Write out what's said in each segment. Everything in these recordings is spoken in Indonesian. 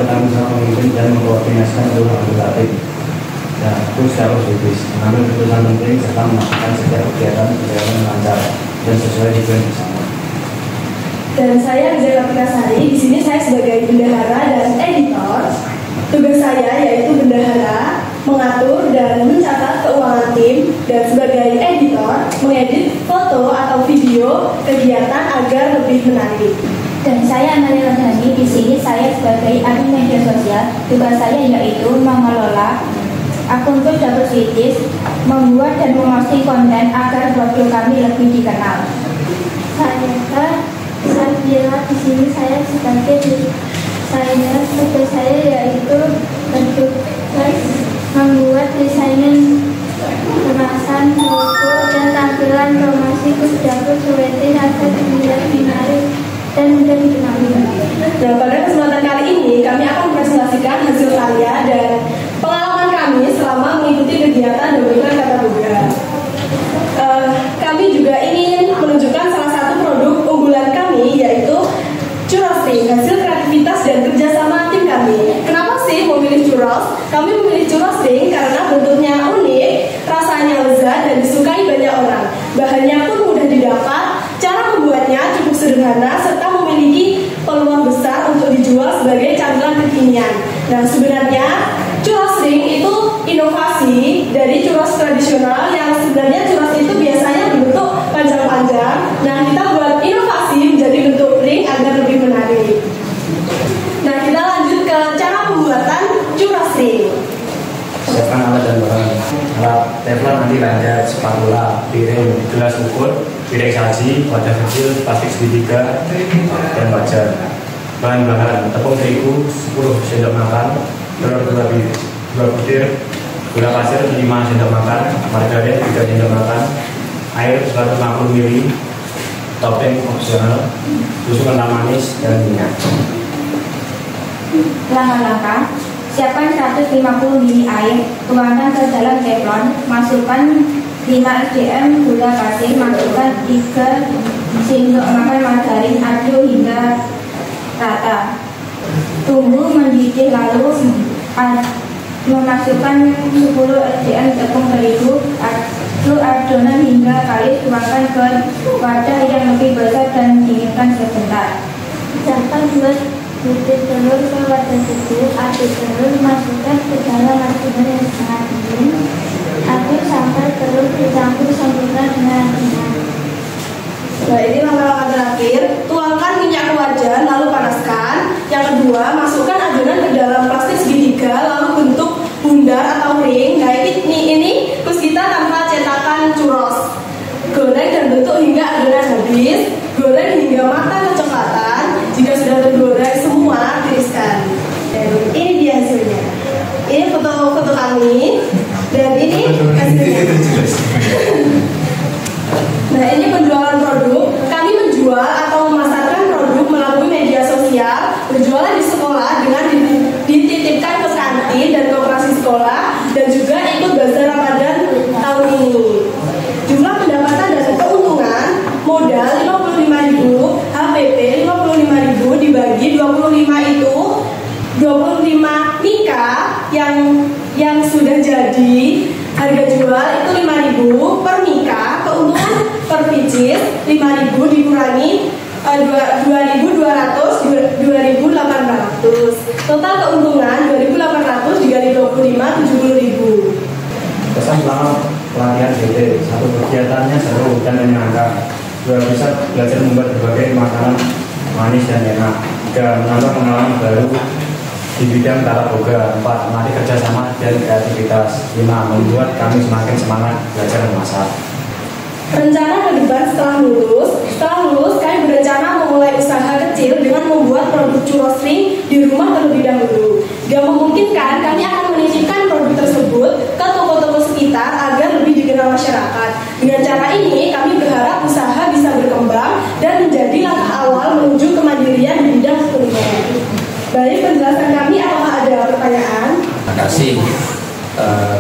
kami sama memimpin dan mengkoordinasikan seluruh anggota tim. Dan itu secara positif, mengambil keputusan penting serta memastikan setiap kegiatan berjalan lancar dan sesuai tujuan bersama. Dan saya Rizal Pikasari, di sini saya sebagai bendahara dan editor. Tugas saya yaitu bendahara, mengatur dan mencatat keuangan tim, dan sebagai editor, mengedit foto atau video kegiatan agar lebih menarik. Dan saya Amalia Rohani, di sini saya sebagai admin media sosial. Tugas saya yaitu mengelola akun Dapur Sweeties, membuat dan memposting konten agar produk kami lebih dikenal. Saya Sabila, di sini saya sebagai desainer. Tugas saya yaitu bertugas membuat desain kemasan, logo, dan tampilan promosi Dapur Sweeties agar terlihat menarik dan mudah dikenali. Nah, pada kesempatan kali ini kami akan mempresentasikan hasil karya dan pengalaman kami selama mengikuti kegiatan Dominan Kata Boga. Kami juga ingin menunjukkan salah satu produk unggulan kami, yaitu churros ring, hasil kreativitas dan kerjasama tim kami. Kenapa sih memilih churros? Kami memilih churros ring karena bentuknya unik, rasanya lezat dan disukai banyak orang. Bahannya pun mudah didapat, cara membuatnya cukup sederhana serta memiliki peluang besar untuk dijual sebagai camilan kekinian. Nah, sebenarnya churros ring itu inovasi dari churros tradisional yang sebenarnya churros itu biasanya berbentuk panjang-panjang. Nah, kita buat inovasi menjadi bentuk ring agar lebih menarik. Nah, kita lanjut ke cara pembuatan churros ring. Siapkan alat dan barang. Alat teflon anti lancar, spatula, piring, gelas ukur, piring saji, wadah kecil, plastik segitiga, dan wajan. Bahan-bahan: tepung terigu 10 sendok makan, telur 2 butir, gula pasir 5 sendok makan, margarin 3 sendok makan, air 150 ml, topping opsional, susu kental manis, dan minyak. Langkah-langkah: siapkan 150 ml air, tuangkan ke dalam teflon, masukkan 5 sdm gula pasir, masukkan 3 sendok makan margarin, aduk hingga rata. Tunggu mendidih, lalu memasukkan 10 sdm tepung terigu, aduk adonan hingga kalis, tuangkan ke wadah yang lebih besar dan dinginkan sebentar. Campur 2 butir telur ke wadah kecil, aduk telur, masukkan ke dalam adonan yang sangat dingin, aduk sampai telur dicampur sempurna dengan adonan. Nah, ini langkah-langkah terakhir. Tuangkan minyak ke wajan, lalu panaskan. Yang kedua, masukkan adonan ke dalam plastik segitiga, lalu bentuk bundar atau ring. Nah, ini kus kita tanpa cetakan churros. Goreng dan bentuk hingga adonan habis. Goreng hingga matang kecoklatan. Jika sudah tergoreng semua, tiriskan. Dan ini dia hasilnya. Ini foto-foto kami. Dan ini hasilnya. Nah, ini penjualan produk. Kami menjual atau memasarkan produk melalui media sosial, berjualan di sekolah dengan dititipkan ke kantin dan koperasi sekolah, dan juga ikut bazar Ramadan tahun ini. Jumlah pendapatan dan keuntungan: modal 55.000, HPP 55.000 dibagi 25 itu 25 mika yang sudah jadi. Harga jual itu 5.000 per mika, keuntungan per pieces 5.000 dikurangi 2.200, 2.800. Total keuntungan 2.800 dikali 25, 70.000. Pesan selama pelatihan DT: 1. Kegiatannya seru dan menyenangkan. 2. Bisa belajar membuat berbagai makanan manis dan enak. 3. Menambah pengalaman baru di bidang tata boga. 4. Melatih kerjasama dan kreativitas. 5. Membuat kami semakin semangat belajar memasak. Rencana ke depan setelah lulus kami berencana memulai usaha kecil dengan membuat produk churros ring di rumah terlebih dahulu. Jika memungkinkan, kami akan menitipkan produk tersebut ke toko-toko sekitar agar lebih dikenal masyarakat. Dengan cara ini, kami berharap usaha bisa berkembang dan menjadi langkah awal menuju kemandirian di bidang kuliner. Baik, penjelasan kami, apakah ada pertanyaan? Terima kasih.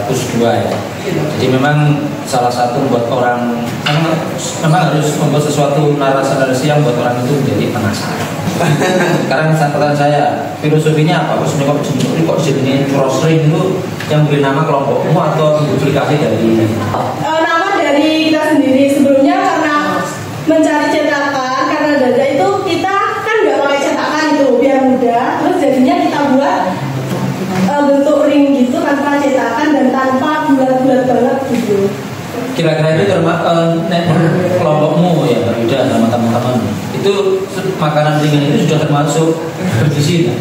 kurs 2 ya. Jadi memang salah satu membuat orang memang harus membuat sesuatu narasi yang membuat orang itu menjadi penasaran. Sekarang catatan saya, filosofinya apa? Kok jenis crossring itu yang beri nama kelompokmu atau duplikasi dari? Nama dari kita sendiri. Sebelumnya karena mencari cetakan, karena dada itu kita kan nggak pakai cetakan itu biar mudah. Terus jadinya kita buat bentuk ring gitu tanpa cetakan dan tanpa bulat-bulat banget gitu. Kira-kira itu kelompokmu ya Yuda sama teman-teman itu makanan ringan itu sudah termasuk bergizi?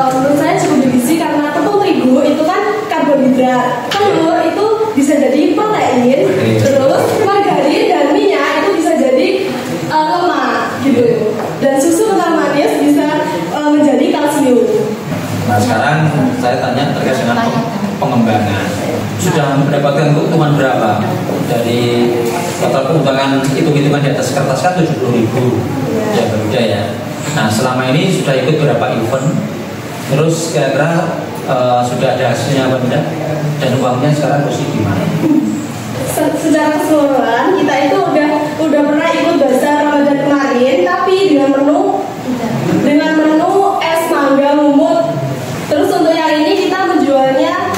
Menurut saya cukup bergizi karena tepung terigu itu kan karbohidrat, telur itu bisa jadi protein, terus margarin dan minyak itu bisa jadi lemak gitu, dan susu kental manis bisa menjadi kalsium. Nah sekarang saya tanya terkait dengan pengembangan. Sudah mendapatkan keuntungan berapa dari total pengembangan hitung-hitungan di atas kertas kan 70.000 ya berbeda ya. Nah selama ini sudah ikut berapa event? Terus kira-kira sudah ada hasilnya apa tidak? Dan uangnya sekarang posisi di mana? Secara keseluruhan kita itu udah pernah ikut bazar Ramadan kemarin, tapi dengan menu es mangga mumut. Terus untuk yang ini kita menjualnya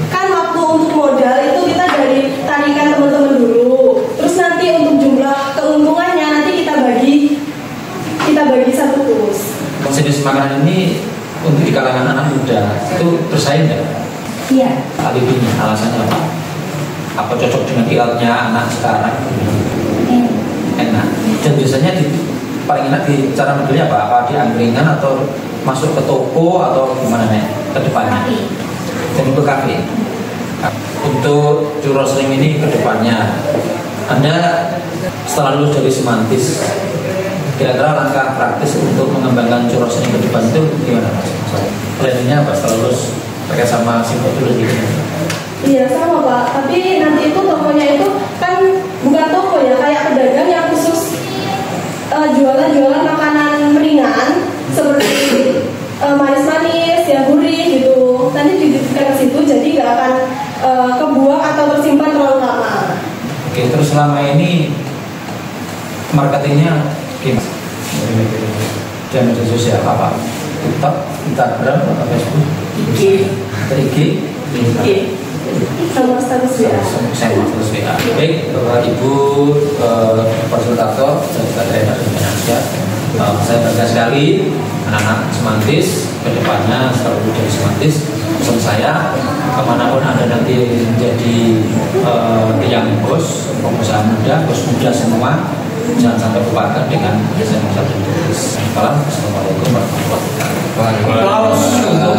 kan waktu untuk modal itu kita dari tarikan teman-teman dulu. Terus nanti untuk jumlah keuntungannya nanti kita bagi satu kurs. Jenis makanan ini untuk di kalangan anak muda itu bersaing nggak? Iya. Alibinya alasannya apa? Apa cocok dengan dietnya anak sekarang? Enak. Dan biasanya paling enak di cara modelnya apa? Apa di angkringan atau masuk ke toko atau gimana nih ke depannya? Jadi ke kafe. Untuk churros ring ini ke depannya, Anda setelah lulus dari Semantis, kira-kira langkah praktis untuk mengembangkan churros ring ke depan itu gimana Mas? Planningnya apa setelah lulus terkait sama simpul dulu gitu? Iya sama Pak, tapi nanti itu tokonya itu kan bukan toko ya, kayak pedagang yang khusus jualan makanan ringan seperti manis-manis, yang gurih gitu. Nanti didirikan ke situ, jadi nggak akan kebuang atau tersimpan terlalu lama. Oke, terus selama ini marketingnya gimana? Dan media sosial apa? TikTok, Instagram, atau Facebook? IG. Sama status WA. Sama status WA. Baik, Bapak Ibu fasilitator dan trainer Indonesia, saya bangga sekali anak-anak Semantis kedepannya selalu dari Semantis. Pesan saya kemanapun Anda nanti menjadi yang bos, pengusaha muda, bos muda semua, jangan sampai lupakan dengan jasa yang satu. Assalamualaikum warahmatullahi wabarakatuh.